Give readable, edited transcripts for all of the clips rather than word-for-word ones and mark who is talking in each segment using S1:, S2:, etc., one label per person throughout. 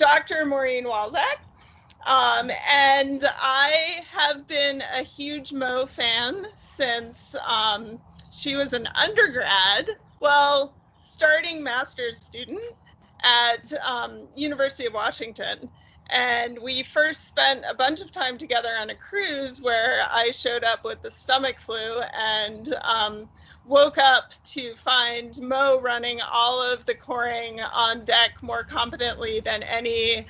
S1: Dr. Maureen Walczak. And I have been a huge Mo fan since she was an undergrad, well, starting master's student at University of Washington. And we first spent a bunch of time together on a cruise where I showed up with the stomach flu and woke up to find Mo running all of the coring on deck more competently than any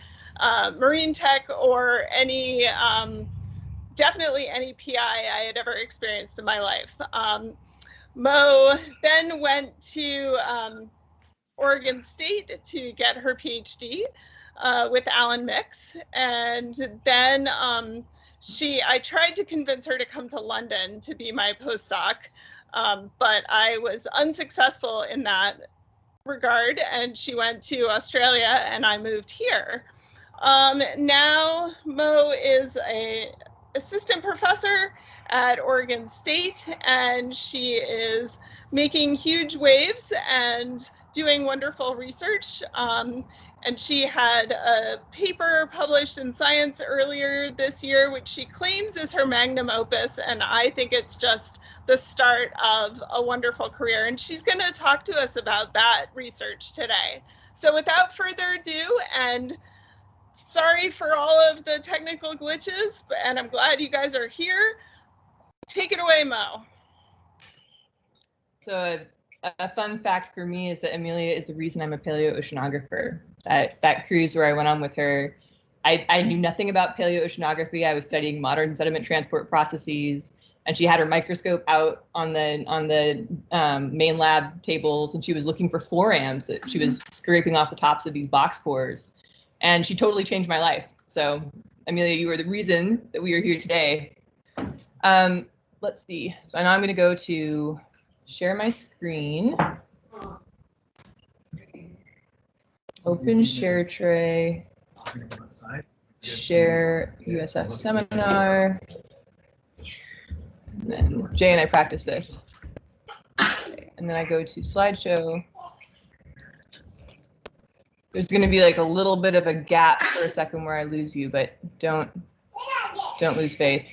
S1: marine tech or any, definitely any PI I had ever experienced in my life. Mo then went to Oregon State to get her PhD with Alan Mix, and then I tried to convince her to come to London to be my postdoc, but I was unsuccessful in that regard, and she went to Australia and I moved here. Now Mo is an assistant professor at Oregon State, and she is making huge waves and doing wonderful research. And she had a paper published in Science earlier this year, which she claims is her magnum opus, and I think it's just the start of a wonderful career. And she's going to talk to us about that research today. So without further ado, and sorry for all of the technical glitches, and I'm glad you guys are here. Take it away, Mo.
S2: So a fun fact for me is that Amelia is the reason I'm a paleoceanographer. That cruise where I went on with her, I knew nothing about paleoceanography. I was studying modern sediment transport processes, and she had her microscope out on the main lab tables, and she was looking for forams that she was scraping off the tops of these box cores. And she totally changed my life. So Amelia, you are the reason that we are here today. Let's see. So now I'm going to go to share my screen. Open share tray. Share USF seminar. And then Jay and I practice this. Okay. And then I go to slideshow. There's going to be like a little bit of a gap for a second where I lose you, but don't lose faith.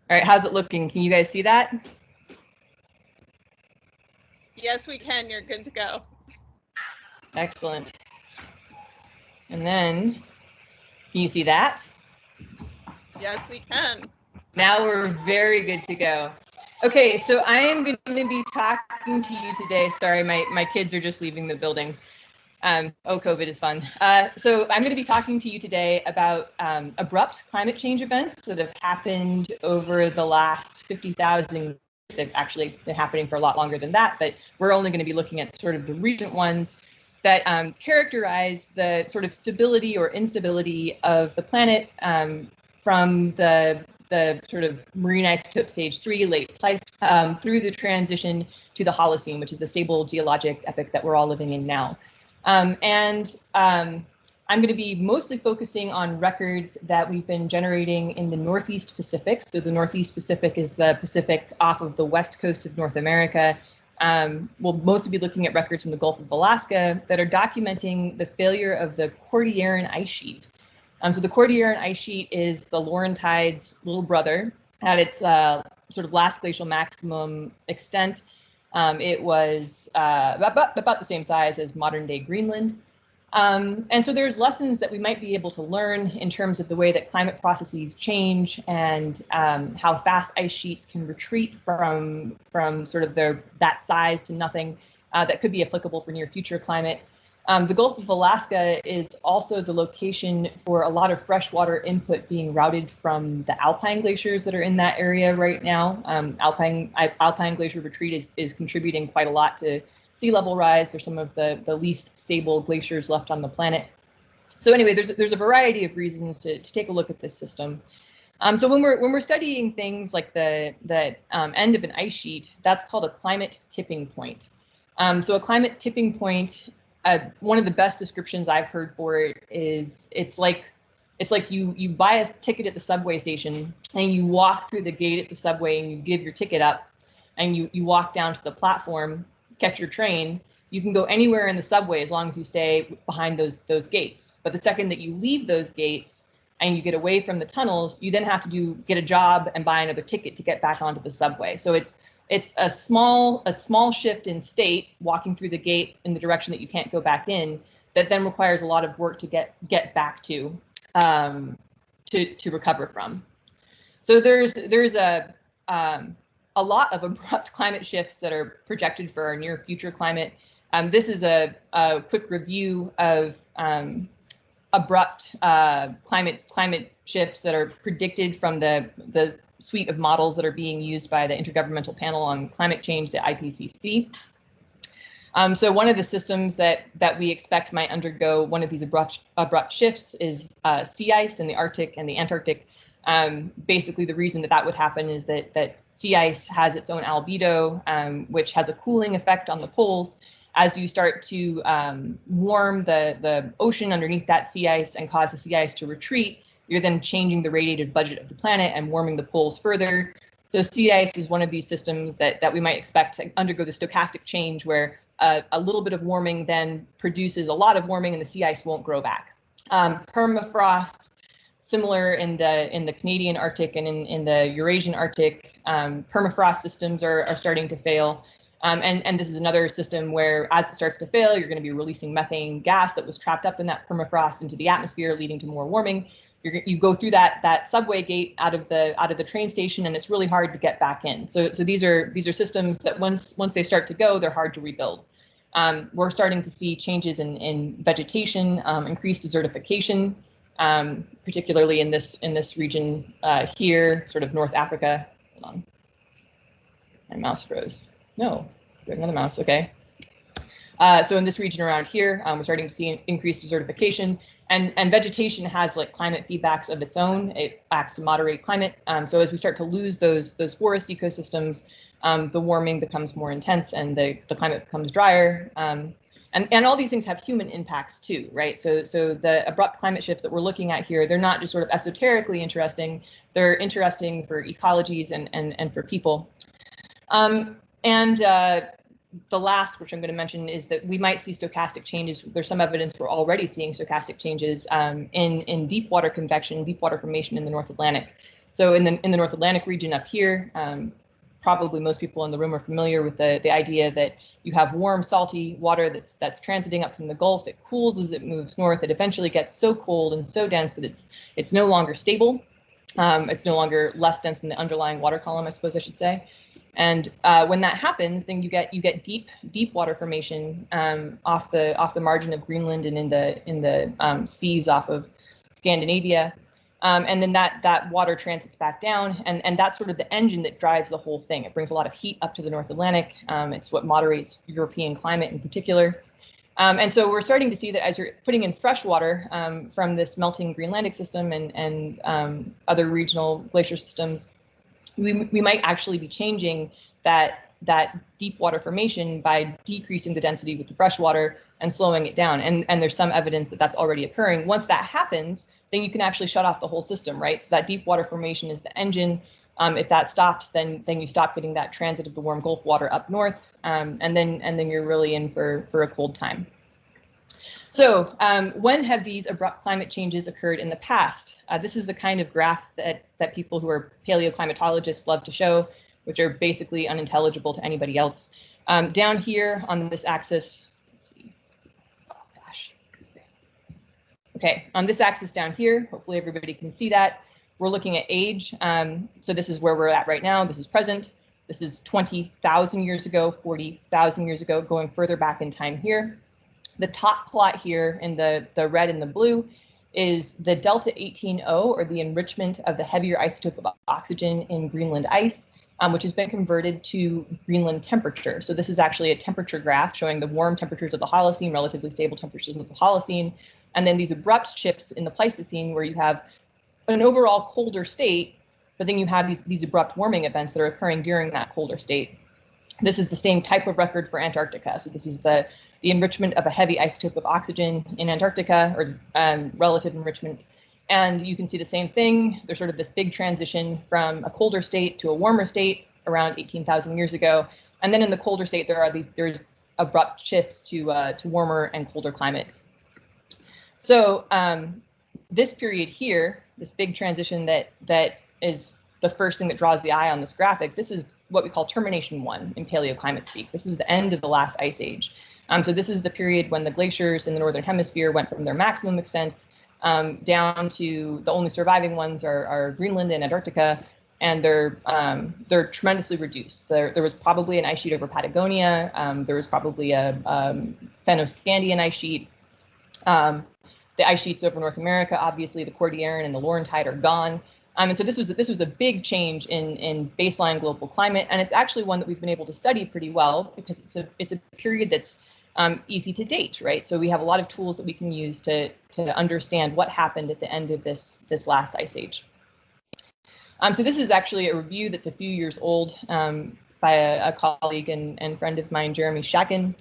S2: All right, how's it looking? Can you guys see that?
S1: Yes, we can. You're good to go.
S2: Excellent. And then, can you see that?
S1: Yes, we can.
S2: Now we're very good to go. Okay, so I am going to be talking to you today. Sorry, my kids are just leaving the building. COVID is fun. So I'm going to be talking to you today about abrupt climate change events that have happened over the last 50,000 years. They've actually been happening for a lot longer than that, but we're only going to be looking at sort of the recent ones that characterize the sort of stability or instability of the planet from the sort of marine isotope stage 3, late Pleistocene, through the transition to the Holocene, which is the stable geologic epoch that we're all living in now. I'm going to be mostly focusing on records that we've been generating in the Northeast Pacific. So the Northeast Pacific is the Pacific off of the west coast of North America. We'll mostly be looking at records from the Gulf of Alaska that are documenting the failure of the Cordilleran ice sheet. So the Cordilleran ice sheet is the Laurentide's little brother at its sort of last glacial maximum extent. It was about the same size as modern day Greenland. And so there's lessons that we might be able to learn in terms of the way that climate processes change and how fast ice sheets can retreat from sort of that size to nothing that could be applicable for near future climate. The Gulf of Alaska is also the location for a lot of freshwater input being routed from the alpine glaciers that are in that area right now. Alpine glacier retreat is contributing quite a lot to sea level rise. They're some of the least stable glaciers left on the planet. So anyway, there's a variety of reasons to take a look at this system. So when we're studying things like the end of an ice sheet, that's called a climate tipping point. So a climate tipping point one of the best descriptions I've heard for it is it's like you buy a ticket at the subway station and you walk through the gate at the subway and you give your ticket up and you walk down to the platform, catch your train. You can go anywhere in the subway as long as you stay behind those gates. But the second that you leave those gates and you get away from the tunnels, you then have to get a job and buy another ticket to get back onto the subway. So it's a small shift in state, walking through the gate in the direction that you can't go back in, that then requires a lot of work to get back to recover from. So there's a lot of abrupt climate shifts that are projected for our near future climate. This is a quick review of abrupt climate shifts that are predicted from the suite of models that are being used by the Intergovernmental Panel on Climate Change, the IPCC. So one of the systems that we expect might undergo one of these abrupt shifts is sea ice in the Arctic and the Antarctic. Basically, the reason that would happen is that sea ice has its own albedo, which has a cooling effect on the poles. As you start to warm the ocean underneath that sea ice and cause the sea ice to retreat, you're then changing the radiative budget of the planet and warming the poles further. So sea ice is one of these systems that we might expect to undergo the stochastic change, where a little bit of warming then produces a lot of warming and the sea ice won't grow back. Permafrost, similar in the Canadian Arctic and in the Eurasian Arctic, permafrost systems are starting to fail. And this is another system where, as it starts to fail, you're going to be releasing methane gas that was trapped up in that permafrost into the atmosphere, leading to more warming. You go through that subway gate out of the train station, and it's really hard to get back in. So these are systems that once they start to go, they're hard to rebuild. We're starting to see changes in vegetation, increased desertification, particularly in this region here, sort of North Africa. Hold on, my mouse froze. No, there's another mouse. Okay. So in this region around here, we're starting to see increased desertification, and vegetation has like climate feedbacks of its own. It acts to moderate climate. So as we start to lose those forest ecosystems, the warming becomes more intense and the climate becomes drier. And all these things have human impacts too, right? So the abrupt climate shifts that we're looking at here, they're not just sort of esoterically interesting. They're interesting for ecologies and for people. The last, which I'm going to mention, is that we might see stochastic changes. There's some evidence we're already seeing stochastic changes in deep water convection, deep water formation in the North Atlantic. So in the North Atlantic region up here, probably most people in the room are familiar with the idea that you have warm, salty water that's transiting up from the Gulf. It cools as it moves north. It eventually gets so cold and so dense that it's no longer stable. It's no longer less dense than the underlying water column, I suppose I should say. And when that happens, then you get deep water formation off the margin of Greenland and in the seas off of Scandinavia. And then that water transits back down, and that's sort of the engine that drives the whole thing. It brings a lot of heat up to the North Atlantic. It's what moderates European climate in particular. And so we're starting to see that as you're putting in fresh water from this melting Greenlandic system and other regional glacier systems, we might actually be changing that deep water formation by decreasing the density with the fresh water and slowing it down. And there's some evidence that that's already occurring. Once that happens, then you can actually shut off the whole system, right? So that deep water formation is the engine. If that stops, then you stop getting that transit of the warm Gulf water up north, and then you're really in for a cold time. So when have these abrupt climate changes occurred in the past? This is the kind of graph that people who are paleoclimatologists love to show, which are basically unintelligible to anybody else. Down here on this axis, let's see. Oh gosh. Okay, on this axis down here, hopefully everybody can see that. We're looking at age. So this is where we're at right now. This is present. This is 20,000 years ago, 40,000 years ago, going further back in time here. The top plot here in the red and the blue is the delta 18O, or the enrichment of the heavier isotope of oxygen in Greenland ice, which has been converted to Greenland temperature. So this is actually a temperature graph showing the warm temperatures of the Holocene, relatively stable temperatures of the Holocene, and then these abrupt shifts in the Pleistocene where you have an overall colder state, but then you have these abrupt warming events that are occurring during that colder state. This is the same type of record for Antarctica. So this is the the enrichment of a heavy isotope of oxygen in Antarctica, or relative enrichment. And you can see the same thing. There's sort of this big transition from a colder state to a warmer state around 18,000 years ago. And then in the colder state, there's abrupt shifts to warmer and colder climates. So this period here, this big transition that is the first thing that draws the eye on this graphic, this is what we call termination 1 in paleoclimate speak. This is the end of the last ice age. So this is the period when the glaciers in the northern hemisphere went from their maximum extents down to the only surviving ones are Greenland and Antarctica, and they're tremendously reduced. There was probably an ice sheet over Patagonia. There was probably a Fennoscandian ice sheet. The ice sheets over North America, obviously the Cordilleran and the Laurentide are gone. And so this was a big change in baseline global climate, and it's actually one that we've been able to study pretty well because it's a period that's easy to date, right? So we have a lot of tools that we can use to understand what happened at the end of this last ice age. So this is actually a review that's a few years old by a colleague and friend of mine, Jeremy Shakin.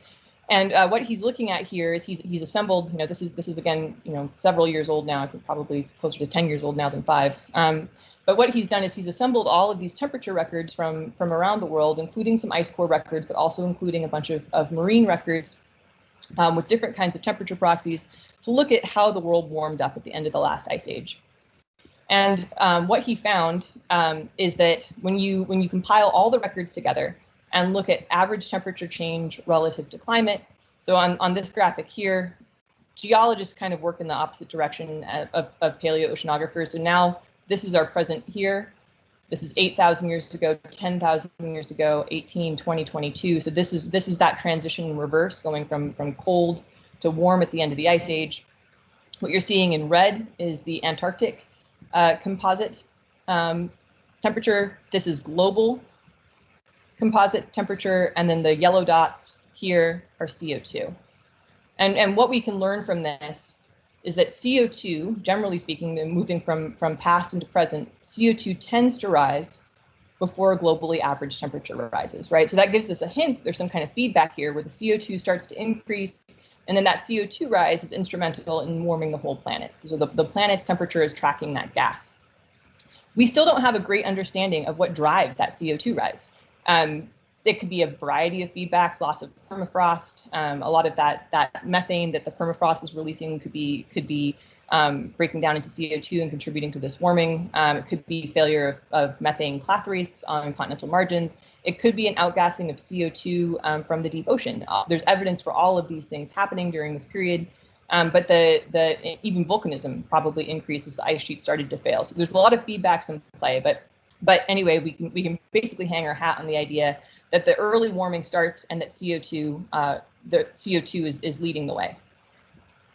S2: And what he's looking at here is he's assembled, this is again, several years old now, I think probably closer to 10 years old now than 5. But what he's done is he's assembled all of these temperature records from around the world, including some ice core records, but also including a bunch of marine records with different kinds of temperature proxies to look at how the world warmed up at the end of the last ice age. And what he found is that when you compile all the records together and look at average temperature change relative to climate, so on this graphic here, geologists kind of work in the opposite direction of paleoceanographers. So now this is our present here. This is 8,000 years ago, 10,000 years ago, 18, 20, 22. So this is that transition in reverse, going from cold to warm at the end of the ice age. What you're seeing in red is the Antarctic composite temperature. This is global composite temperature, and then the yellow dots here are CO2. And what we can learn from this is that CO2, generally speaking, moving from past into present, CO2 tends to rise before globally average temperature rises, right? So that gives us a hint there's some kind of feedback here where the CO2 starts to increase, and then that CO2 rise is instrumental in warming the whole planet. So the planet's temperature is tracking that gas. We still don't have a great understanding of what drives that CO2 rise. It could be a variety of feedbacks, loss of permafrost. A lot of that methane that the permafrost is releasing could be breaking down into CO2 and contributing to this warming. It could be failure of methane clathrates on continental margins. It could be an outgassing of CO2 from the deep ocean. There's evidence for all of these things happening during this period. But even volcanism probably increased as the ice sheet started to fail. So there's a lot of feedbacks in play. But anyway, we can basically hang our hat on the idea that the early warming starts and that CO2 is leading the way.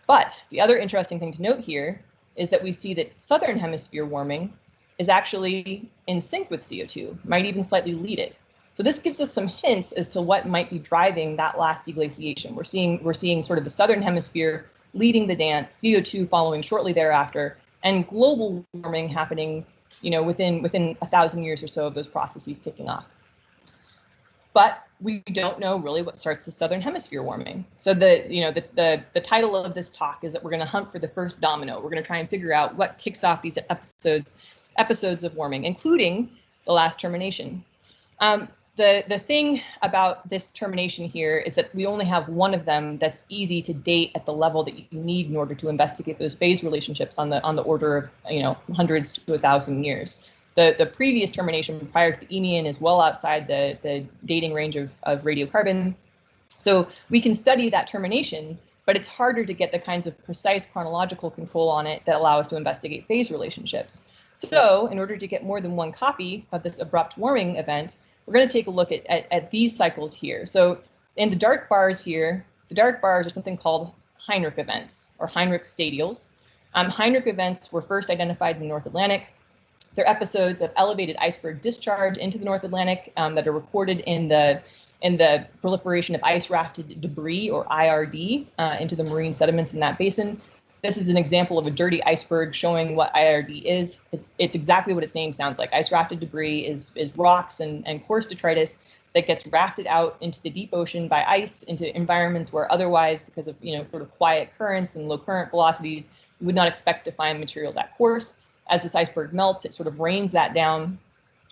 S2: But the other interesting thing to note here is that we see that southern hemisphere warming is actually in sync with CO2, might even slightly lead it. So this gives us some hints as to what might be driving that last deglaciation. We're seeing sort of the southern hemisphere leading the dance, CO2 following shortly thereafter, and global warming happening, within 1,000 years or so of those processes kicking off. But we don't know really what starts the southern hemisphere warming. So the title of this talk is that we're going to hunt for the first domino. We're going to try and figure out what kicks off these episodes of warming, including the last termination. The thing about this termination here is that we only have one of them that's easy to date at the level that you need in order to investigate those phase relationships on the order of hundreds to 1,000 years. The previous termination prior to the Eemian is well outside the dating range of radiocarbon. So we can study that termination, but it's harder to get the kinds of precise chronological control on it that allow us to investigate phase relationships. So in order to get more than one copy of this abrupt warming event, we're going to take a look at these cycles here. So in the dark bars here, the dark bars are something called Heinrich events or Heinrich stadials. Heinrich events were first identified in the North Atlantic. They're episodes of elevated iceberg discharge into the North Atlantic that are recorded in the proliferation of ice rafted debris, or IRD, into the marine sediments in that basin. This is an example of a dirty iceberg showing what IRD is. It's exactly what its name sounds like. Ice rafted debris is rocks and coarse detritus that gets rafted out into the deep ocean by ice into environments where otherwise, because of sort of quiet currents and low current velocities, you would not expect to find material that coarse. As this iceberg melts, it sort of rains that down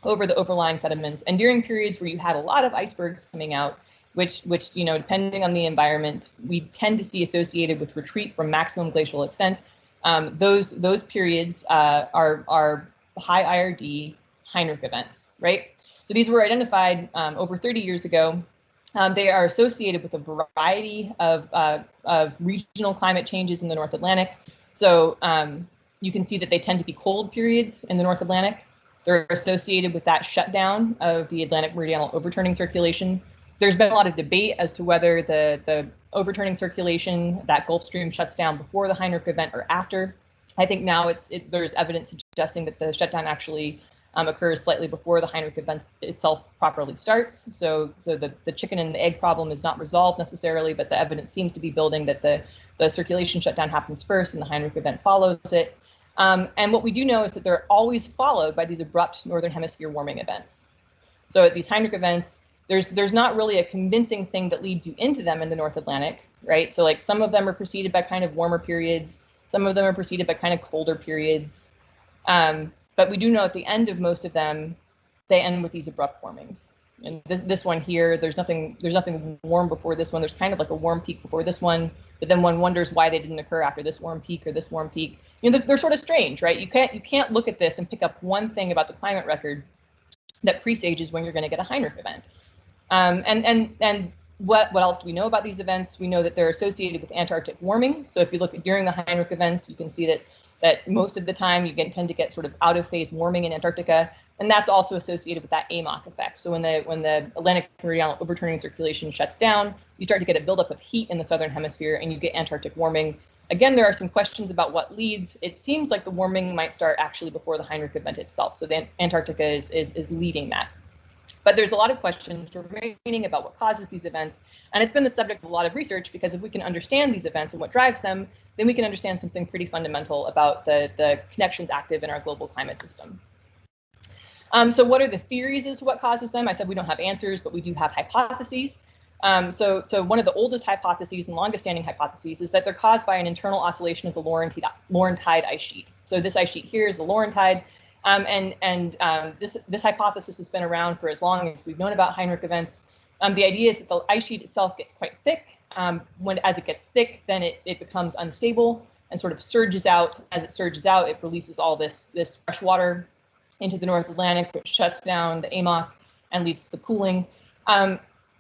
S2: over the overlying sediments. And during periods where you had a lot of icebergs coming out, which depending on the environment, we tend to see associated with retreat from maximum glacial extent. Those periods are high IRD Heinrich events, right? So these were identified over 30 years ago. They are associated with a variety of regional climate changes in the North Atlantic. So you can see that they tend to be cold periods in the North Atlantic. They're associated with that shutdown of the Atlantic meridional overturning circulation. There's been a lot of debate as to whether the overturning circulation, that Gulf Stream, shuts down before the Heinrich event or after. I think now there's evidence suggesting that the shutdown actually occurs slightly before the Heinrich event itself properly starts. So the chicken and the egg problem is not resolved necessarily, but the evidence seems to be building that the circulation shutdown happens first and the Heinrich event follows it. And what we do know is that they're always followed by these abrupt Northern Hemisphere warming events. So at these Heinrich events, there's not really a convincing thing that leads you into them in the North Atlantic, right? So like some of them are preceded by kind of warmer periods, some of them are preceded by kind of colder periods. But we do know at the end of most of them, they end with these abrupt warmings. And this one here, there's nothing warm before this one. There's kind of like a warm peak before this one, but then one wonders why they didn't occur after this warm peak or this warm peak. They're sort of strange, right? You can't look at this and pick up one thing about the climate record that presages when you're going to get a Heinrich event. And what else do we know about these events? We know that they're associated with Antarctic warming. So if you look at during the Heinrich events, you can see that most of the time you tend to get sort of out of phase warming in Antarctica, and that's also associated with that AMOC effect. So when the Atlantic meridional overturning circulation shuts down, you start to get a buildup of heat in the southern hemisphere, and you get Antarctic warming. Again, there are some questions about what leads. It seems like the warming might start actually before the Heinrich event itself. So the Antarctica is leading that. But there's a lot of questions remaining about what causes these events. And it's been the subject of a lot of research, because if we can understand these events and what drives them, then we can understand something pretty fundamental about the connections active in our global climate system. So what are the theories as to what causes them? I said we don't have answers, but we do have hypotheses. So one of the oldest hypotheses and longest standing hypotheses is that they're caused by an internal oscillation of the Laurentide ice sheet. So this ice sheet here is the Laurentide. This hypothesis has been around for as long as we've known about Heinrich events. The idea is that the ice sheet itself gets quite thick. As it gets thick, then it becomes unstable and sort of surges out. As it surges out, it releases all this fresh water into the North Atlantic, which shuts down the AMOC and leads to the cooling.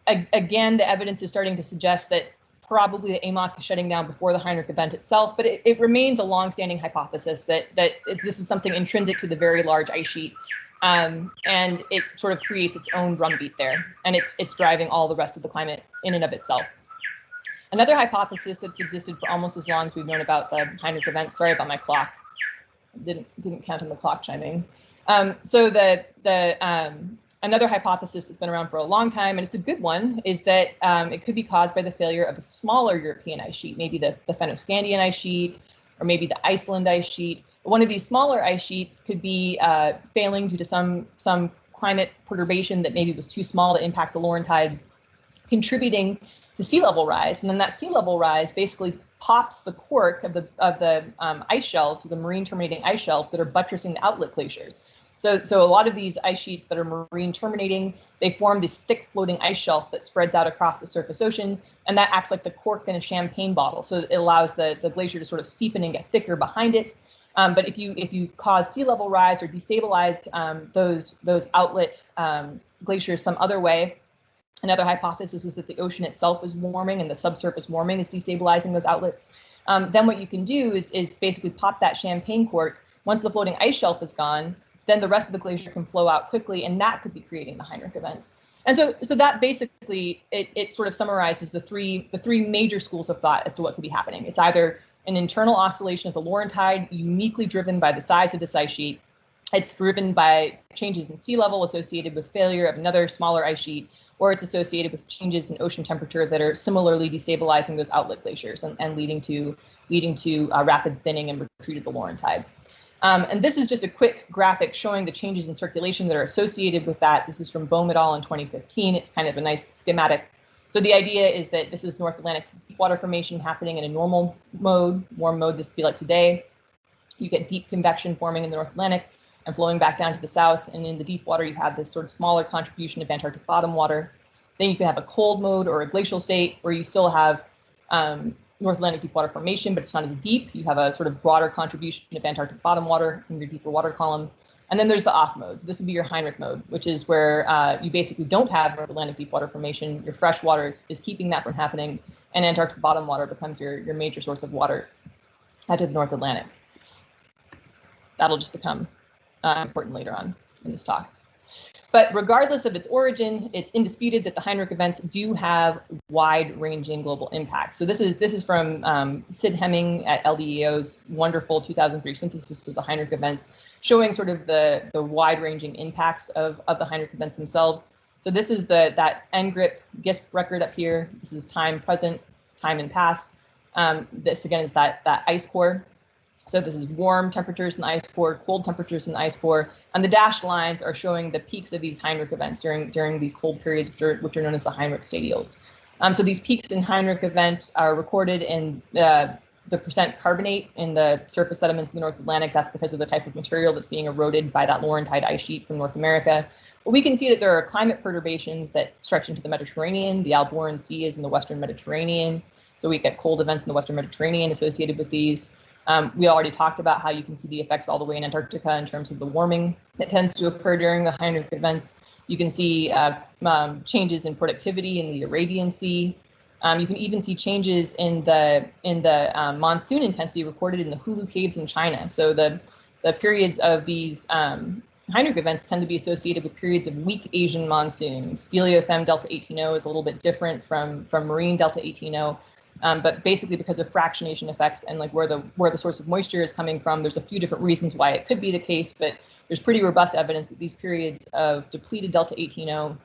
S2: Again, the evidence is starting to suggest that probably the AMOC is shutting down before the Heinrich event itself, but it remains a long-standing hypothesis that this is something intrinsic to the very large ice sheet, and it sort of creates its own drumbeat there, and it's driving all the rest of the climate in and of itself. Another hypothesis that's existed for almost as long as we've known about the Heinrich event. Sorry about my clock. Didn't count on the clock chiming. Another hypothesis that's been around for a long time, and it's a good one, is that it could be caused by the failure of a smaller European ice sheet, maybe the Fennoscandian ice sheet, or maybe the Iceland ice sheet. One of these smaller ice sheets could be failing due to some climate perturbation that maybe was too small to impact the Laurentide, contributing to sea level rise. And then that sea level rise basically pops the cork of the ice shelves, the marine terminating ice shelves that are buttressing the outlet glaciers. So a lot of these ice sheets that are marine terminating, they form this thick floating ice shelf that spreads out across the surface ocean, and that acts like the cork in a champagne bottle. So it allows the glacier to sort of steepen and get thicker behind it. But if you cause sea level rise or destabilize those outlet glaciers some other way, another hypothesis is that the ocean itself is warming and the subsurface warming is destabilizing those outlets. Then what you can do is basically pop that champagne cork. Once the floating ice shelf is gone, then the rest of the glacier can flow out quickly, and that could be creating the Heinrich events. And so that basically, it sort of summarizes the three major schools of thought as to what could be happening. It's either an internal oscillation of the Laurentide, uniquely driven by the size of this ice sheet. It's driven by changes in sea level associated with failure of another smaller ice sheet, or it's associated with changes in ocean temperature that are similarly destabilizing those outlet glaciers and leading to rapid thinning and retreat of the Laurentide. And this is just a quick graphic showing the changes in circulation that are associated with that. This is from Bohm et al. In 2015. It's kind of a nice schematic. So the idea is that this is North Atlantic deep water formation happening in a normal mode, warm mode. This would be like today. You get deep convection forming in the North Atlantic and flowing back down to the south. And in the deep water, you have this sort of smaller contribution of Antarctic bottom water. Then you can have a cold mode or a glacial state where you still have North Atlantic deep water formation, but it's not as deep. You have a sort of broader contribution of Antarctic bottom water in your deeper water column. And then there's the off modes. This would be your Heinrich mode, which is where you basically don't have North Atlantic deep water formation. Your fresh water is keeping that from happening, and Antarctic bottom water becomes your major source of water out to the North Atlantic. That'll just become important later on in this talk. But regardless of its origin, it's indisputed that the Heinrich events do have wide-ranging global impacts. So this is from Sid Hemming at LDEO's wonderful 2003 synthesis of the Heinrich events, showing sort of the wide-ranging impacts of the Heinrich events themselves. So this is that NGRIP GISP record up here. This is time present, time in past. This again is that ice core. So this is warm temperatures in the ice core, cold temperatures in the ice core, and the dashed lines are showing the peaks of these Heinrich events during these cold periods, which are known as the Heinrich stadials. So these peaks in Heinrich event are recorded in the percent carbonate in the surface sediments in the North Atlantic. That's because of the type of material that's being eroded by that Laurentide ice sheet from North America. But we can see that there are climate perturbations that stretch into the Mediterranean. The Alboran Sea is in the Western Mediterranean. So we get cold events in the Western Mediterranean associated with these. We already talked about how you can see the effects all the way in Antarctica in terms of the warming that tends to occur during the Heinrich events. You can see changes in productivity in the Arabian Sea. You can even see changes in the monsoon intensity recorded in the Hulu caves in China. So the periods of these Heinrich events tend to be associated with periods of weak Asian monsoons. Speleothem Delta 18O is a little bit different from Maureen Delta 18O. But basically because of fractionation effects and like where the source of moisture is coming from, there's a few different reasons why it could be the case, but there's pretty robust evidence that these periods of depleted Delta 18O,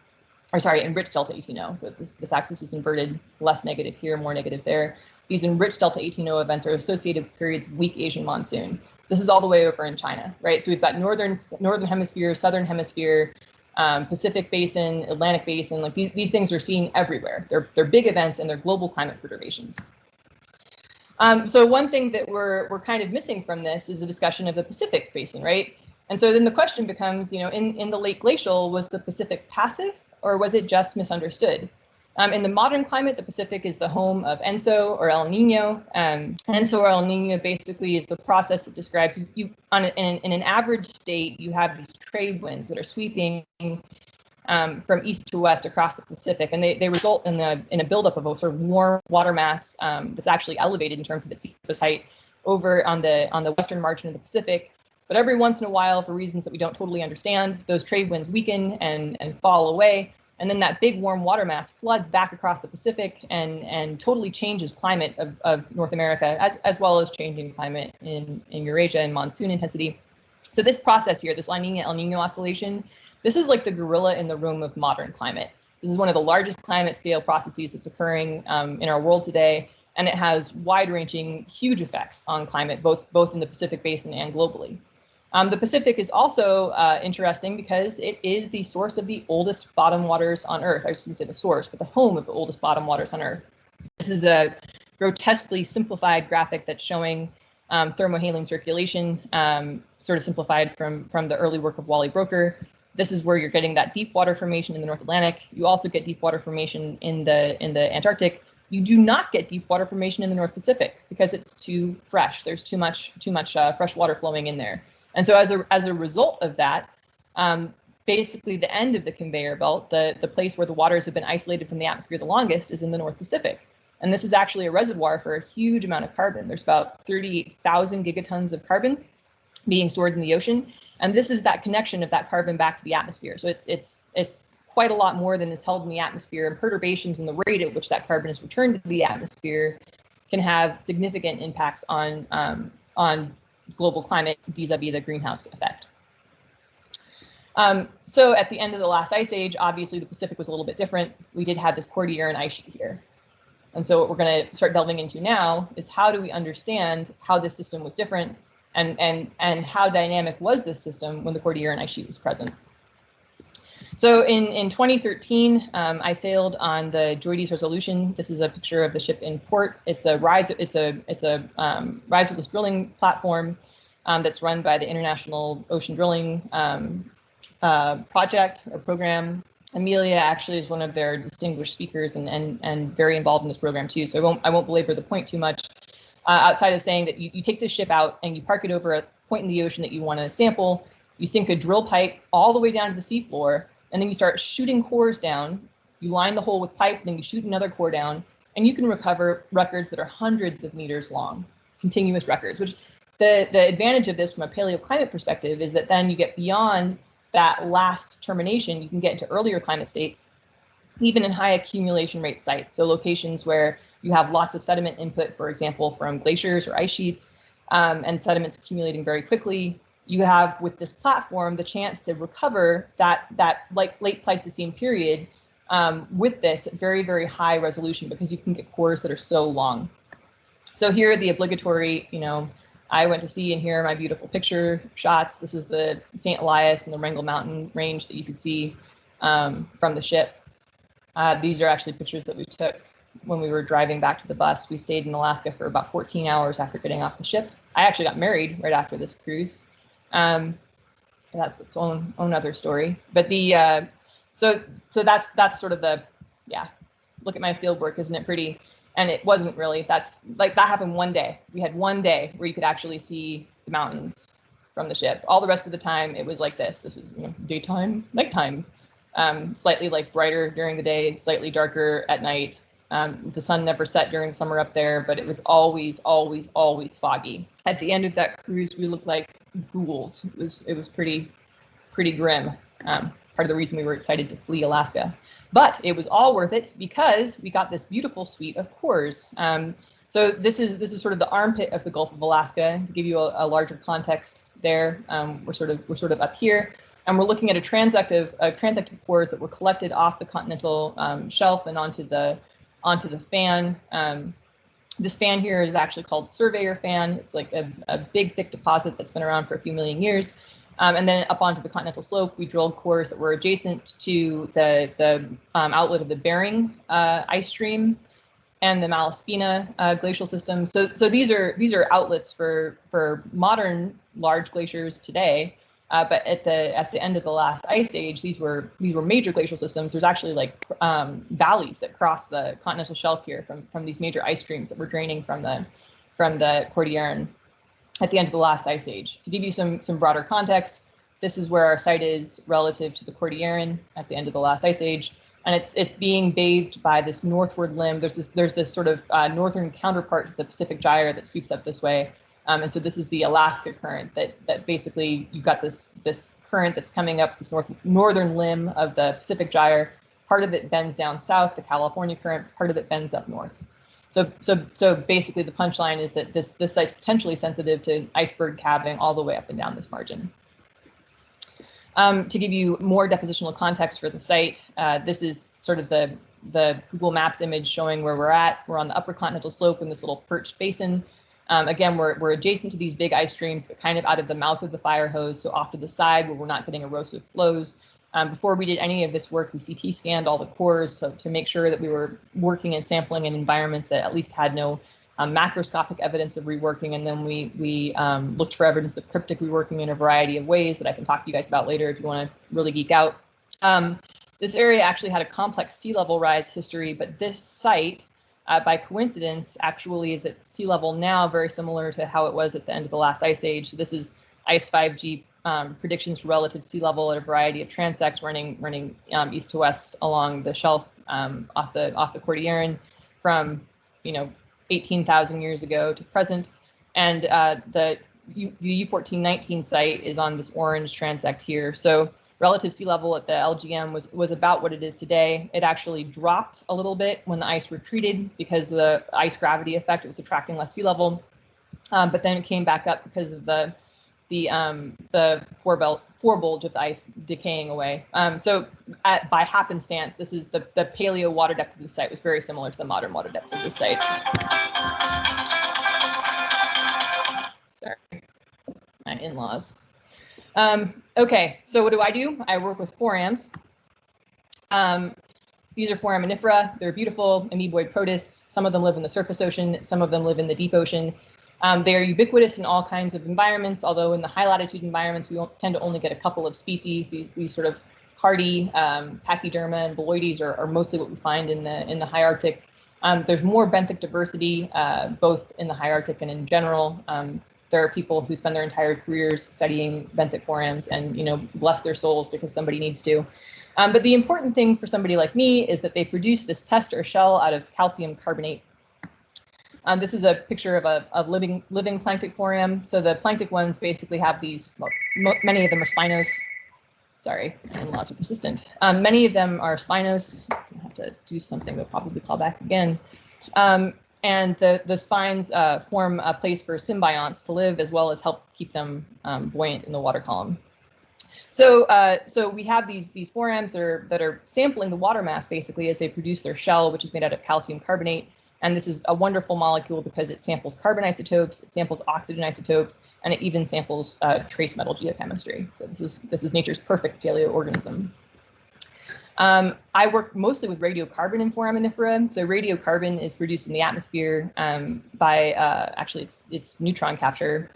S2: or sorry, enriched Delta 18O, so this axis is inverted, less negative here, more negative there. These enriched Delta 18O events are associated with periods of weak Asian monsoon. This is all the way over in China, right? So we've got northern hemisphere, southern hemisphere, Pacific Basin, Atlantic Basin, like these things are seen everywhere. They're big events and they're global climate perturbations. So one thing that we're kind of missing from this is the discussion of the Pacific Basin, right? And so then the question becomes, in the late glacial, was the Pacific passive or was it just misunderstood? In the modern climate, the Pacific is the home of ENSO or El Nino. ENSO or El Nino basically is the process that describes in an average state, you have these trade winds that are sweeping from east to west across the Pacific, and they result in a buildup of a sort of warm water mass that's actually elevated in terms of its sea surface height over on the western margin of the Pacific. But every once in a while, for reasons that we don't totally understand, those trade winds weaken and fall away. And then that big warm water mass floods back across the Pacific and totally changes climate of North America, as well as changing climate in Eurasia and monsoon intensity. So this process here, this La Nina El Nino oscillation, this is like the gorilla in the room of modern climate. This is one of the largest climate scale processes that's occurring in our world today, and it has wide-ranging, huge effects on climate, both in the Pacific Basin and globally. The Pacific is also interesting because it is the source of the oldest bottom waters on Earth. I shouldn't say the source, but the home of the oldest bottom waters on Earth. This is a grotesquely simplified graphic that's showing thermohaline circulation, sort of simplified from the early work of Wally Broecker. This is where you're getting that deep water formation in the North Atlantic. You also get deep water formation in the Antarctic. You do not get deep water formation in the North Pacific because it's too fresh. There's too much fresh water flowing in there. And so as a result of that, basically the end of the conveyor belt, the place where the waters have been isolated from the atmosphere the longest, is in the North Pacific. And this is actually a reservoir for a huge amount of carbon. There's about 38,000 gigatons of carbon being stored in the ocean. And this is that connection of that carbon back to the atmosphere. So it's quite a lot more than is held in the atmosphere, and perturbations in the rate at which that carbon is returned to the atmosphere can have significant impacts on global climate vis-a-vis the greenhouse effect. So at the end of the last ice age, obviously the Pacific was a little bit different. We did have this Cordilleran ice sheet here. And so what we're going to start delving into now is how do we understand how this system was different and how dynamic was this system when the Cordilleran ice sheet was present. So in 2013, I sailed on the Joydes Resolution. This is a picture of the ship in port. It's a riserless drilling platform that's run by the International Ocean Drilling project or program. Amelia actually is one of their distinguished speakers and very involved in this program too. So I won't belabor the point too much. Outside of saying that you take this ship out and you park it over a point in the ocean that you want to sample, you sink a drill pipe all the way down to the seafloor, and then you start shooting cores down. You line the hole with pipe, then you shoot another core down, and you can recover records that are hundreds of meters long, continuous records, which the advantage of this from a paleoclimate perspective is that then you get beyond that last termination, you can get into earlier climate states, even in high accumulation rate sites. So locations where you have lots of sediment input, for example, from glaciers or ice sheets, and sediments accumulating very quickly. You have, with this platform, the chance to recover that like late Pleistocene period with this very, very high resolution, because you can get cores that are so long. So here are the obligatory, I went to sea, and here are my beautiful picture shots. This is the St. Elias and the Wrangell Mountain range that you can see from the ship. These are actually pictures that we took when we were driving back to the bus. We stayed in Alaska for about 14 hours after getting off the ship. I actually got married right after this cruise. That's its own other story. But the so that's sort of the, yeah, look at my field work, isn't it pretty? And it wasn't really. That's like, that happened one day. We had one day where you could actually see the mountains from the ship. All the rest of the time it was like this. This was daytime, nighttime, slightly like brighter during the day, slightly darker at night. The sun never set during the summer up there, but it was always, always, always foggy. At the end of that cruise, we looked like ghouls. It was pretty grim. Part of the reason we were excited to flee Alaska, but it was all worth it because we got this beautiful suite of cores. So this is sort of the armpit of the Gulf of Alaska. To give you a larger context there, we're sort of up here, and we're looking at a transective cores that were collected off the continental shelf and onto the fan. This fan here is actually called Surveyor fan. It's like a big, thick deposit that's been around for a few million years. And then up onto the continental slope, we drilled cores that were adjacent to the outlet of the Bering ice stream and the Malaspina glacial system. So these are outlets for modern large glaciers today. But at the end of the last ice age, these were major glacial systems. There's actually like valleys that cross the continental shelf here from these major ice streams that were draining from the Cordilleran at the end of the last ice age. To give you some broader context, this is where our site is relative to the Cordilleran at the end of the last ice age, and it's being bathed by this northward limb. There's this sort of northern counterpart to the Pacific Gyre that sweeps up this way. And so this is the Alaska current that basically you've got this current that's coming up this northern limb of the Pacific Gyre. Part of it bends down south, the California current, part of it bends up north. So basically the punchline is that this site's potentially sensitive to iceberg calving all the way up and down this margin. To give you more depositional context for the site, this is sort of the Google Maps image showing where we're at. We're on the upper continental slope in this little perched basin. Again, we're adjacent to these big ice streams, but kind of out of the mouth of the fire hose, so off to the side where we're not getting erosive flows. Before we did any of this work, we CT scanned all the cores to make sure that we were working and sampling in environments that at least had no macroscopic evidence of reworking, and then we looked for evidence of cryptic reworking in a variety of ways that I can talk to you guys about later if you want to really geek out. This area actually had a complex sea level rise history, but this site, by coincidence, actually is at sea level now, very similar to how it was at the end of the last ice age. So this is ICE 5G predictions for relative sea level at a variety of transects running east to west along the shelf off the Cordilleran from 18,000 years ago to present. And the U1419 site is on this orange transect here. So relative sea level at the LGM was about what it is today. It actually dropped a little bit when the ice retreated because of the ice gravity effect. It was attracting less sea level, but then it came back up because of the forebulge of the ice decaying away. So by happenstance, this is the paleo water depth of the site was very similar to the modern water depth of the site. Sorry. in-laws. Okay, so what do? I work with forams. These are foraminifera. They're beautiful amoeboid protists. Some of them live in the surface ocean. Some of them live in the deep ocean. They are ubiquitous in all kinds of environments, although in the high latitude environments, we tend to only get a couple of species. These sort of hardy pachyderma and beloides are mostly what we find in the high Arctic. There's more benthic diversity, both in the high Arctic and in general. There are people who spend their entire careers studying benthic forams and, you know, bless their souls because somebody needs to. But the important thing for somebody like me is that they produce this test or shell out of calcium carbonate. This is a picture of a living planktic foram. So the planktic ones basically have these, well, many of them are spinos. Sorry, in-laws are persistent. Many of them are spinos. I have to do something, they'll probably call back again. And the spines form a place for symbionts to live, as well as help keep them buoyant in the water column. So we have these forams that are sampling the water mass basically as they produce their shell, which is made out of calcium carbonate. And this is a wonderful molecule because it samples carbon isotopes, it samples oxygen isotopes, and it even samples trace metal geochemistry. So this is nature's perfect paleoorganism. I work mostly with radiocarbon in foraminifera. So radiocarbon is produced in the atmosphere by actually it's neutron capture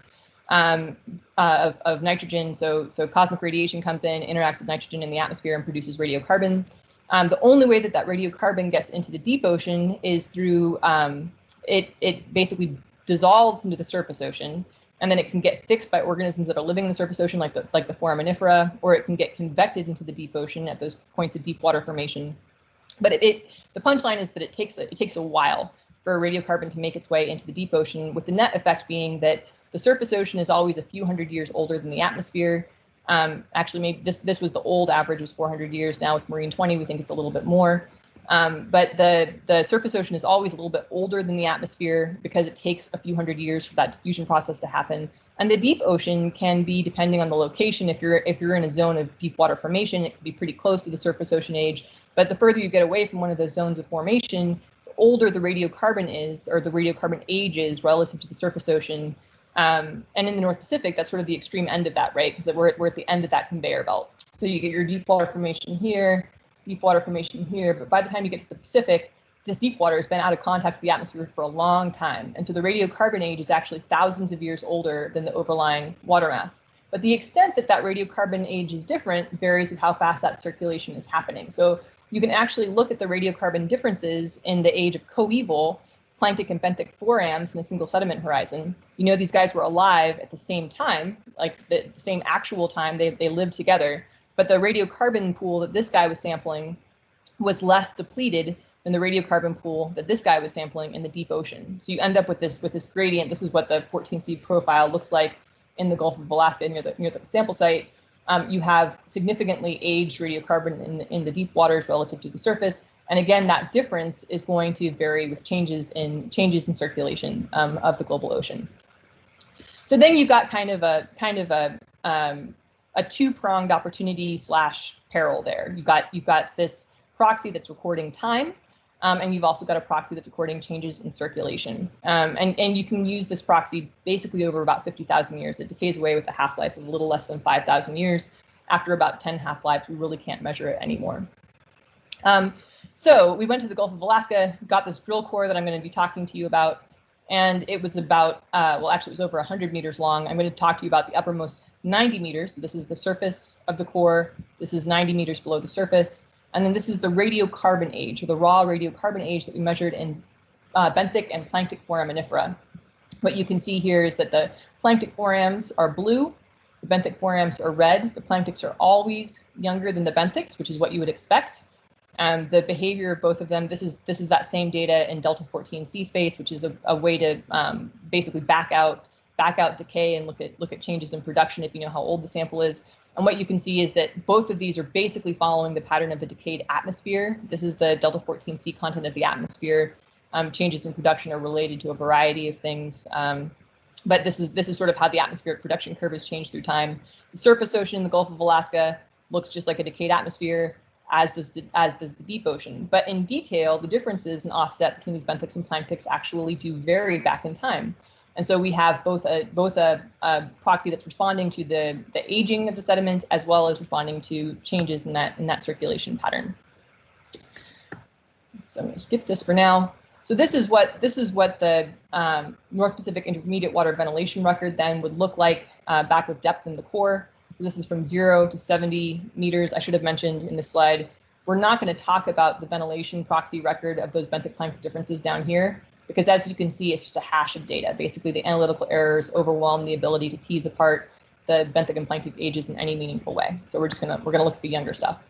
S2: of nitrogen. So cosmic radiation comes in, interacts with nitrogen in the atmosphere and produces radiocarbon. The only way that radiocarbon gets into the deep ocean is through it basically dissolves into the surface ocean, and then it can get fixed by organisms that are living in the surface ocean, like the foraminifera, or it can get convected into the deep ocean at those points of deep water formation. But the punchline is that it takes a while for radiocarbon to make its way into the deep ocean, with the net effect being that the surface ocean is always a few hundred years older than the atmosphere. Actually, maybe this was the old average was 400 years. Now with Maureen 20, we think it's a little bit more. But the surface ocean is always a little bit older than the atmosphere because it takes a few hundred years for that diffusion process to happen. And the deep ocean can be, depending on the location, if you're in a zone of deep water formation, it can be pretty close to the surface ocean age. But the further you get away from one of those zones of formation, the older the radiocarbon is, or the radiocarbon age is relative to the surface ocean. And in the North Pacific, that's sort of the extreme end of that, right? Because we're at the end of that conveyor belt. So you get your deep water formation here, deep water formation here, but by the time you get to the Pacific, this deep water has been out of contact with the atmosphere for a long time. And so the radiocarbon age is actually thousands of years older than the overlying water mass. But the extent that radiocarbon age is different varies with how fast that circulation is happening. So you can actually look at the radiocarbon differences in the age of coeval planktic and benthic forams in a single sediment horizon. You know, these guys were alive at the same time, like the same actual time they lived together, but the radiocarbon pool that this guy was sampling was less depleted than the radiocarbon pool that this guy was sampling in the deep ocean. So you end up with this gradient. This is what the 14C profile looks like in the Gulf of Alaska near the sample site. You have significantly aged radiocarbon in the deep waters relative to the surface. And again, that difference is going to vary with changes in circulation of the global ocean. So then you've got kind of a two-pronged opportunity / peril there. You've got this proxy that's recording time, and you've also got a proxy that's recording changes in circulation. And you can use this proxy basically over about 50,000 years. It decays away with a half-life of a little less than 5,000 years. After about 10 half-lives, we really can't measure it anymore. So we went to the Gulf of Alaska, got this drill core that I'm going to be talking to you about, and it was about, well, actually it was over 100 meters long. I'm going to talk to you about the uppermost 90 meters. So this is the surface of the core. This is 90 meters below the surface. And then this is the radiocarbon age, or the raw radiocarbon age that we measured in benthic and planktic foraminifera. What you can see here is that the planktic forams are blue, the benthic forams are red. The planktics are always younger than the benthics, which is what you would expect. The behavior of both of them, this is that same data in delta 14C space, which is a way to basically back out decay and look at changes in production if you know how old the sample is. And what you can see is that both of these are basically following the pattern of a decayed atmosphere. This is the delta 14C content of the atmosphere. Changes in production are related to a variety of things. But this is sort of how the atmospheric production curve has changed through time. The surface ocean in the Gulf of Alaska looks just like a decayed atmosphere, as does the deep ocean. But in detail, the differences in offset between these benthics and planktics actually do vary back in time. And so we have both a proxy that's responding to the aging of the sediment as well as responding to changes in that circulation pattern. So I'm going to skip this for now. So this is what the North Pacific Intermediate Water Ventilation record then would look like back with depth in the core. So this is from 0 to 70 meters. I should have mentioned in this slide, we're not going to talk about the ventilation proxy record of those benthic planktic differences down here, because as you can see, it's just a hash of data. Basically, the analytical errors overwhelm the ability to tease apart the benthic and planktic ages in any meaningful way. So we're gonna look at the younger stuff.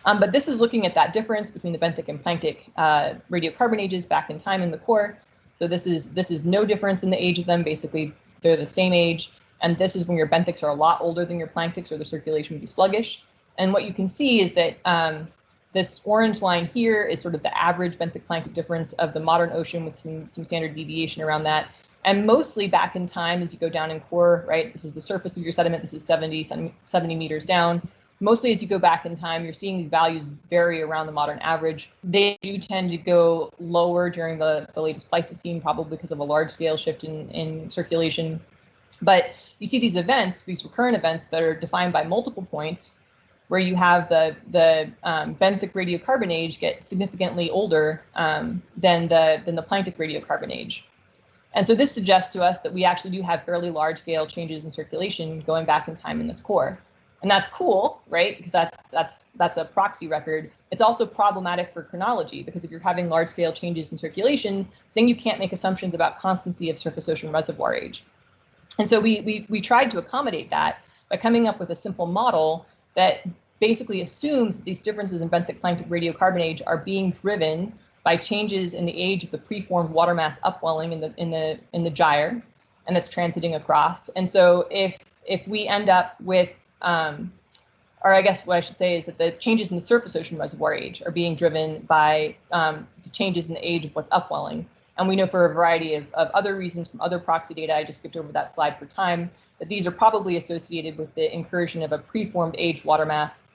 S2: But this is looking at that difference between the benthic and planktic radiocarbon ages back in time in the core. So this is no difference in the age of them. Basically, they're the same age. And this is when your benthics are a lot older than your planktics, or the circulation would be sluggish. And what you can see is that this orange line here is sort of the average benthic planktic difference of the modern ocean with some standard deviation around that. And mostly back in time, as you go down in core, right? This is the surface of your sediment. This is 70 meters down. Mostly as you go back in time, you're seeing these values vary around the modern average. They do tend to go lower during the latest Pleistocene, probably because of a large scale shift in circulation. But you see these events, these recurrent events that are defined by multiple points, where you have the benthic radiocarbon age get significantly older than the planktic radiocarbon age. And so this suggests to us that we actually do have fairly large scale changes in circulation going back in time in this core. And that's cool, right? Because that's a proxy record. It's also problematic for chronology, because if you're having large scale changes in circulation, then you can't make assumptions about constancy of surface ocean reservoir age. And so we tried to accommodate that by coming up with a simple model that basically assumes that these differences in benthic planktic radiocarbon age are being driven by changes in the age of the preformed water mass upwelling in the gyre, and that's transiting across. And so if we end up with or I guess what I should say is that the changes in the surface ocean reservoir age are being driven by the changes in the age of what's upwelling. And we know for a variety of other reasons from other proxy data, I just skipped over that slide for time, that these are probably associated with the incursion of a preformed aged water mass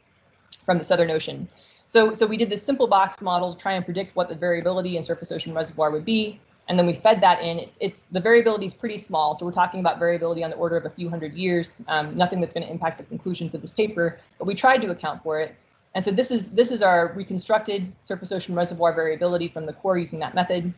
S2: from the Southern Ocean. So we did this simple box model to try and predict what the variability in surface ocean reservoir would be. And then we fed that in. The variability is pretty small. So we're talking about variability on the order of a few hundred years, nothing that's going to impact the conclusions of this paper, but we tried to account for it. And so this is our reconstructed surface ocean reservoir variability from the core using that method.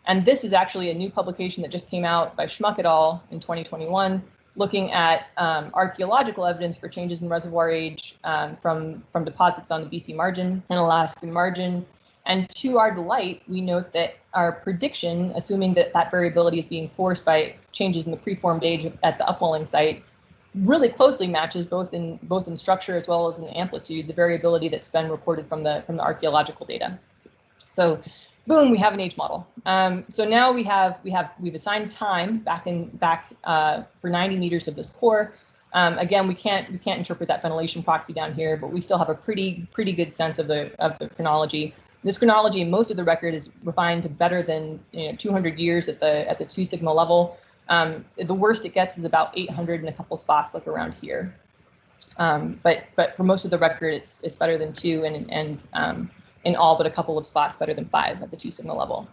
S2: And this is actually a new publication that just came out by Schmuck et al. In 2021, looking at archaeological evidence for changes in reservoir age from deposits on the BC margin and Alaskan margin. And to our delight, we note that our prediction, assuming that that variability is being forced by changes in the preformed age at the upwelling site, really closely matches both in structure as well as in amplitude the variability that's been reported from the archaeological data. So, boom, we have an age model. So now we've assigned time back for 90 meters of this core. Again, we can't interpret that ventilation proxy down here, but we still have a pretty good sense of the chronology. This chronology in most of the record is refined to better than 200 years at the 2 sigma level. The worst it gets is about 800 in a couple spots, like around here. But for most of the record, it's better than 2, and in all but a couple of spots better than 5 at the 2 sigma level.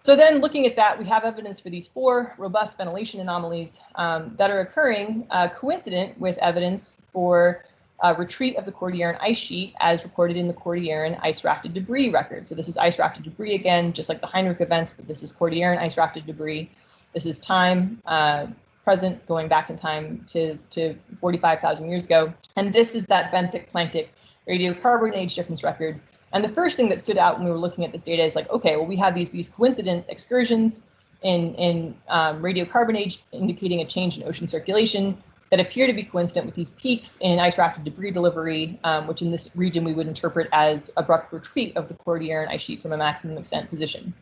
S2: So then looking at that, we have evidence for these 4 robust ventilation anomalies that are occurring coincident with evidence for retreat of the Cordilleran ice sheet as recorded in the Cordilleran ice rafted debris record. So this is ice rafted debris again, just like the Heinrich events, but this is Cordilleran ice rafted debris. This is time present going back in time to 45,000 years ago. And this is that benthic planktic radiocarbon age difference record. And the first thing that stood out when we were looking at this data is like, okay, well, we have these coincident excursions in radiocarbon age indicating a change in ocean circulation that appear to be coincident with these peaks in ice rafted debris delivery, which in this region we would interpret as abrupt retreat of the Cordilleran ice sheet from a maximum extent position.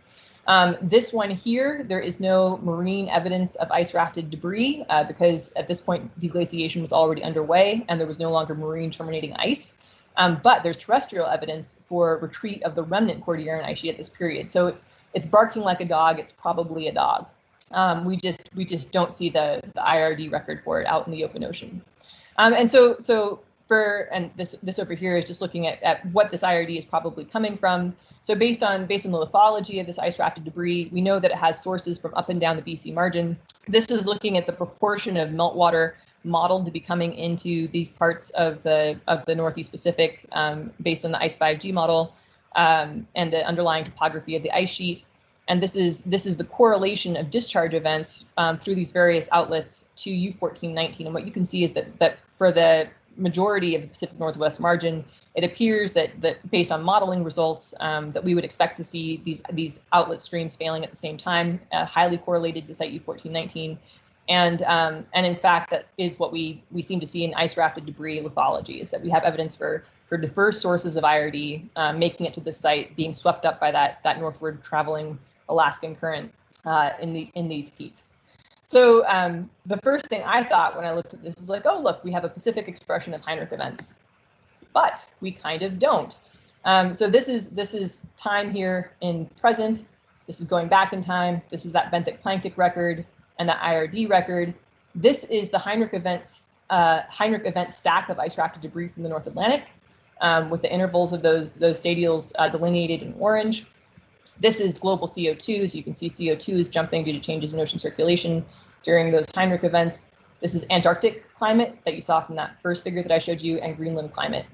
S2: This one here, there is no marine evidence of ice rafted debris because at this point deglaciation was already underway and there was no longer marine terminating ice. But there's terrestrial evidence for retreat of the remnant Cordilleran ice sheet at this period. So it's barking like a dog. It's probably a dog. We just don't see the IRD record for it out in the open ocean. And so and this over here is just looking at what this IRD is probably coming from. So based on the lithology of this ice rafted debris, we know that it has sources from up and down the BC margin. This is looking at the proportion of meltwater modeled to be coming into these parts of the Northeast Pacific based on the ICE 5G model and the underlying topography of the ice sheet. And this is the correlation of discharge events through these various outlets to U1419. And what you can see is that for the majority of the Pacific Northwest margin, it appears that based on modeling results that we would expect to see these outlet streams failing at the same time, highly correlated to site U1419. And in fact, that is what we seem to see in ice rafted debris lithology, is that we have evidence for diverse sources of IRD making it to the site, being swept up by that northward traveling Alaskan current in these peaks. So the first thing I thought when I looked at this is like, oh, look, we have a Pacific expression of Heinrich events, but we kind of don't. So this is time here in present. This is going back in time. This is that benthic-planktic record and the IRD record. This is the Heinrich event stack of ice rafted debris from the North Atlantic, with the intervals of those stadials delineated in orange. This is global CO2, so you can see CO2 is jumping due to changes in ocean circulation during those Heinrich events. This is Antarctic climate that you saw from that first figure that I showed you, and Greenland climate.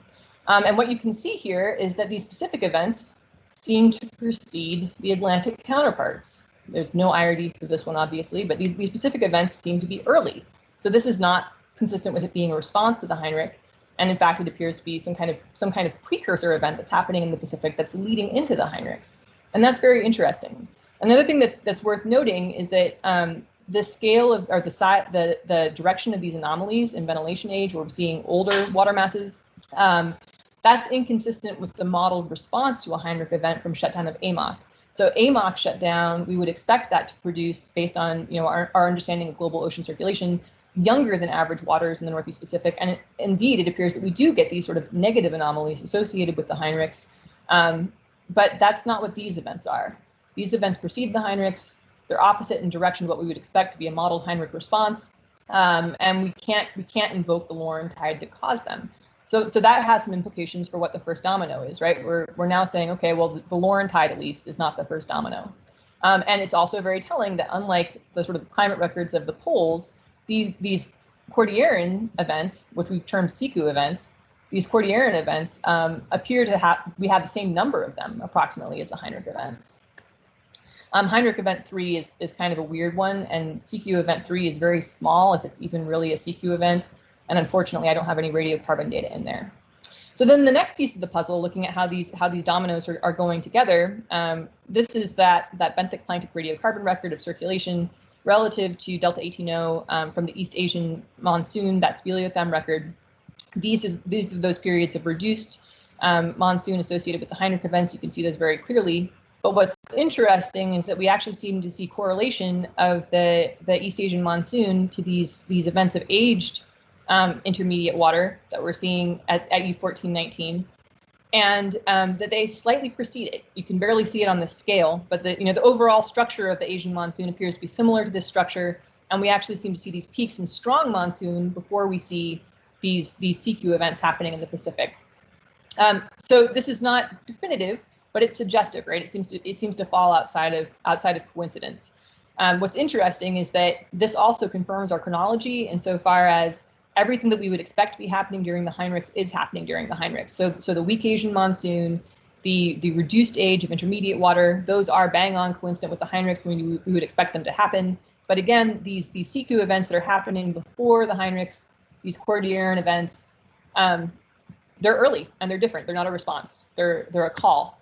S2: And what you can see here is that these Pacific events seem to precede the Atlantic counterparts. There's no IRD for this one, obviously, but these Pacific events seem to be early. So this is not consistent with it being a response to the Heinrich. And in fact, it appears to be some kind of precursor event that's happening in the Pacific that's leading into the Heinrichs. And that's very interesting. Another thing that's worth noting is that the scale of, or the direction of these anomalies in ventilation age, where we're seeing older water masses, that's inconsistent with the modeled response to a Heinrich event from shutdown of AMOC. So AMOC shutdown, we would expect that to produce, based on our understanding of global ocean circulation, younger than average waters in the Northeast Pacific. And indeed, it appears that we do get these sort of negative anomalies associated with the Heinrichs. But that's not what these events are. These events precede the Heinrichs. They're opposite in direction of what we would expect to be a modeled Heinrich response. And we can't invoke the Lauren tide to cause them. So that has some implications for what the first domino is, right? We're now saying, okay, well, the Lauren tide at least is not the first domino. And it's also very telling that unlike the sort of climate records of the poles, these Cordilleran events, which we term SICU events, these Cordilleran events appear to have, we have the same number of them approximately as the Heinrich events. Heinrich event 3 is kind of a weird one, and CQ event 3 is very small, if it's even really a CQ event. And unfortunately, I don't have any radiocarbon data in there. So then the next piece of the puzzle, looking at how these dominoes are going together, this is that benthic planktic radiocarbon record of circulation relative to Delta 18O from the East Asian monsoon, that speleothem record. These are those periods of reduced monsoon associated with the Heinrich events. You can see those very clearly. But what's interesting is that we actually seem to see correlation of the East Asian monsoon to these events of aged intermediate water that we're seeing at U1419, and that they slightly precede it. You can barely see it on the scale, but the overall structure of the Asian monsoon appears to be similar to this structure, and we actually seem to see these peaks in strong monsoon before we see these CQ events happening in the Pacific. So this is not definitive, but it's suggestive, right? It seems to fall outside of coincidence. What's interesting is that this also confirms our chronology insofar as everything that we would expect to be happening during the Heinrichs is happening during the Heinrichs. So the weak Asian monsoon, the reduced age of intermediate water, those are bang on coincident with the Heinrichs when we would expect them to happen. But again, these CQ events that are happening before the Heinrichs, these Cordilleran events, they're early and they're different. They're not a response. They're a call.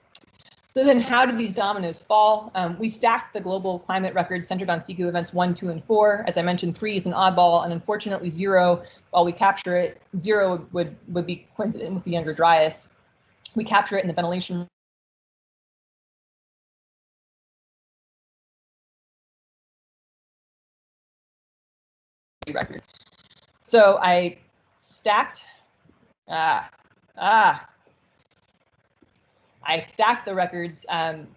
S2: So then how did these dominoes fall? We stacked the global climate records centered on CQ events 1, 2, and 4. As I mentioned, 3 is an oddball, and unfortunately 0, while we capture it, 0 would be coincident with the younger Dryas. We capture it in the ventilation record. So I stacked, I stacked the records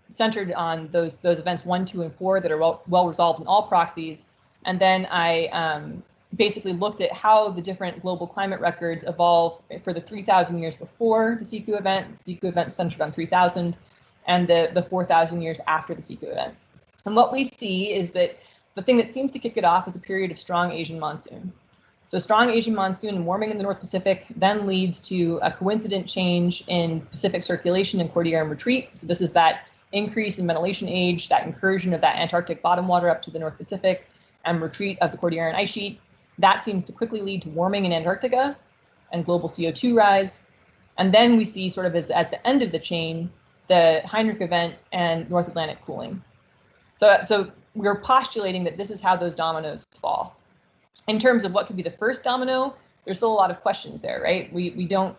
S2: centered on those events 1, 2, and 4 that are well resolved in all proxies, and then I basically looked at how the different global climate records evolve for the 3,000 years before the CQ event. The CQ event centered on 3,000, and the 4,000 years after the CQ events. And what we see is that the thing that seems to kick it off is a period of strong Asian monsoon. So strong Asian monsoon and warming in the North Pacific then leads to a coincident change in Pacific circulation and Cordilleran retreat. So this is that increase in ventilation age, that incursion of that Antarctic bottom water up to the North Pacific, and retreat of the Cordilleran ice sheet. That seems to quickly lead to warming in Antarctica and global CO2 rise. And then we see sort of as at the end of the chain, the Heinrich event and North Atlantic cooling. So we're postulating that this is how those dominoes fall. In terms of what could be the first domino, there's still a lot of questions there, right? We don't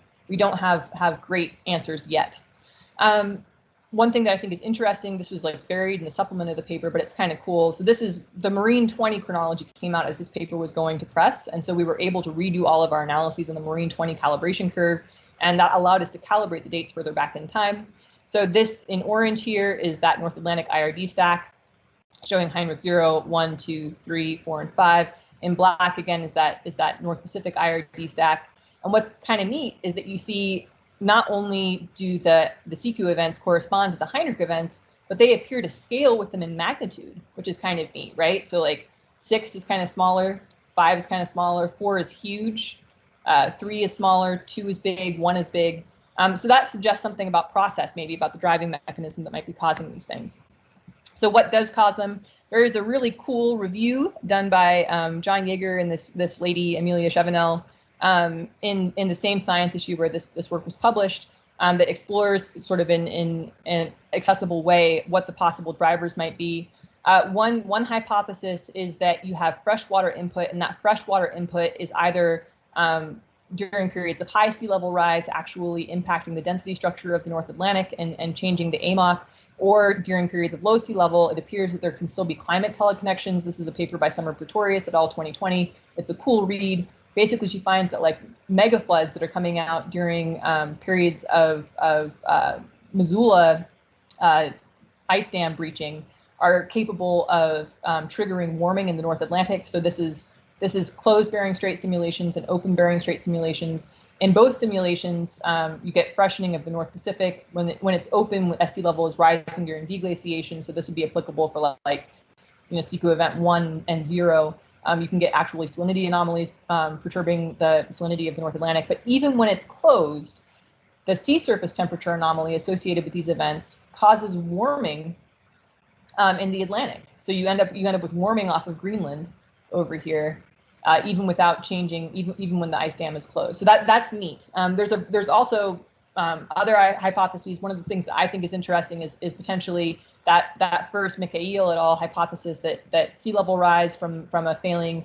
S2: have great answers yet. One thing that I think is interesting, this was like buried in the supplement of the paper, but it's kind of cool. So this is the Maureen 20 chronology came out as this paper was going to press. And so we were able to redo all of our analyses on the Maureen 20 calibration curve. And that allowed us to calibrate the dates further back in time. So this in orange here is that North Atlantic IRD stack showing Heinrich 0, 1, 2, 3, 4, and 5. In black, again, is that North Pacific IRD stack. And what's kind of neat is that you see not only do the CQ events correspond to the Heinrich events, but they appear to scale with them in magnitude, which is kind of neat, right? So like 6 is kind of smaller, 5 is kind of smaller, 4 is huge, 3 is smaller, 2 is big, 1 is big. So that suggests something about process, maybe about the driving mechanism that might be causing these things. So what does cause them? There is a really cool review done by John Yeager and this lady, Amelia Chevenel, in the same Science issue where this work was published, that explores sort of in an accessible way what the possible drivers might be. One hypothesis is that you have freshwater input, and that freshwater input is either during periods of high sea level rise actually impacting the density structure of the North Atlantic and changing the AMOC, or during periods of low sea level, it appears that there can still be climate teleconnections. This is a paper by Summer Pretorius et al. 2020. It's a cool read. Basically, she finds that like mega floods that are coming out during periods of Missoula ice dam breaching are capable of triggering warming in the North Atlantic. So this is closed Bering Strait simulations and open Bering Strait simulations. In both simulations, you get freshening of the North Pacific when it's open as sea level is rising during deglaciation. So this would be applicable for like CQ event 1 and 0. You can get actually salinity anomalies perturbing the salinity of the North Atlantic. But even when it's closed, the sea surface temperature anomaly associated with these events causes warming in the Atlantic. So you end up with warming off of Greenland over here. Even without changing, even when the ice dam is closed. So that's neat. There's also other hypotheses. One of the things that I think is interesting is potentially that first Mikhail et al. Hypothesis that sea level rise from a failing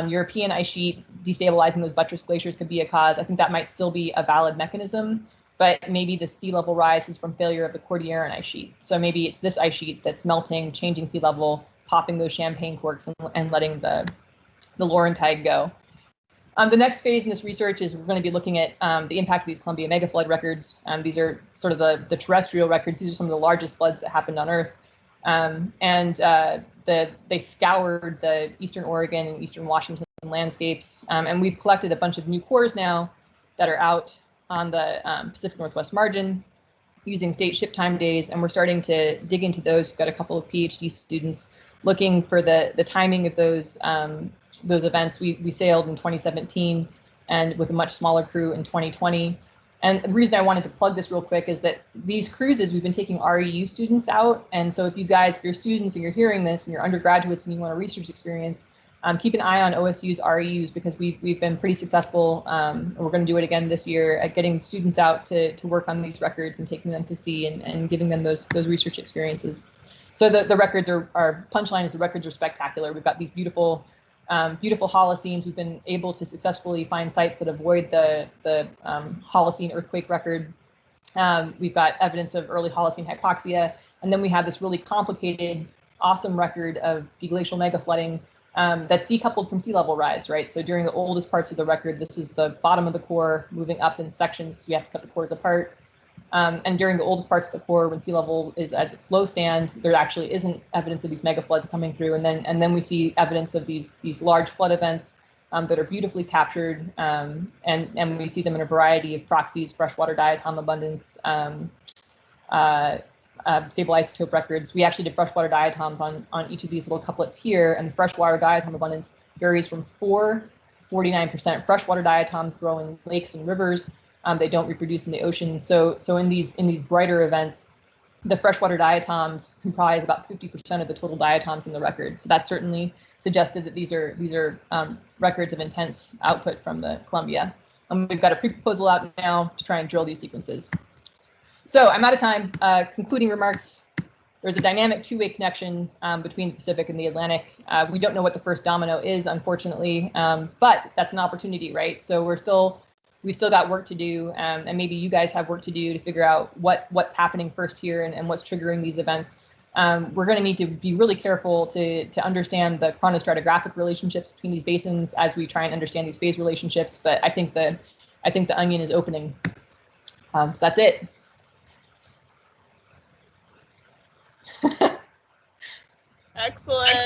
S2: European ice sheet destabilizing those buttress glaciers could be a cause. I think that might still be a valid mechanism, but maybe the sea level rise is from failure of the Cordilleran ice sheet. So maybe it's this ice sheet that's melting, changing sea level, popping those champagne corks and letting the Laurentide go. The next phase in this research is we're going to be looking at the impact of these Columbia megaflood records. These are sort of the terrestrial records. These are some of the largest floods that happened on Earth. They scoured the Eastern Oregon and Eastern Washington landscapes. And we've collected a bunch of new cores now that are out on the Pacific Northwest margin using state ship time days. And we're starting to dig into those. We've got a couple of PhD students looking for the timing of those events. We sailed in 2017 and with a much smaller crew in 2020. And the reason I wanted to plug this real quick is that these cruises, we've been taking REU students out. And so if you're students and you're hearing this and you're undergraduates and you want a research experience, keep an eye on OSU's REUs because we've been pretty successful. And we're going to do it again this year at getting students out to work on these records and taking them to sea and giving them those research experiences. So the records our punchline is the records are spectacular. We've got these beautiful Holocenes. We've been able to successfully find sites that avoid the Holocene earthquake record. We've got evidence of early Holocene hypoxia. And then we have this really complicated, awesome record of deglacial megaflooding that's decoupled from sea level rise, right? So during the oldest parts of the record, this is the bottom of the core moving up in sections, so you have to cut the cores apart. And during the oldest parts of the core, when sea level is at its low stand, there actually isn't evidence of these mega floods coming through. And then we see evidence of these large flood events that are beautifully captured, and we see them in a variety of proxies: freshwater diatom abundance, stable isotope records. We actually did freshwater diatoms on each of these little couplets here, and the freshwater diatom abundance varies from 4 to 49%. Freshwater diatoms grow in lakes and rivers. They don't reproduce in the ocean. So in these brighter events, the freshwater diatoms comprise about 50% of the total diatoms in the record. So that certainly suggested that these are records of intense output from the Columbia. We've got a pre-proposal out now to try and drill these sequences. So I'm out of time. Concluding remarks. There's a dynamic two-way connection between the Pacific and the Atlantic. We don't know what the first domino is, unfortunately, but that's an opportunity, right? So we've still got work to do, and maybe you guys have work to do to figure out what's happening first here and what's triggering these events. We're going to need to be really careful to understand the chronostratigraphic relationships between these basins as we try and understand these phase relationships. But I think the onion is opening. So that's it.
S1: Excellent.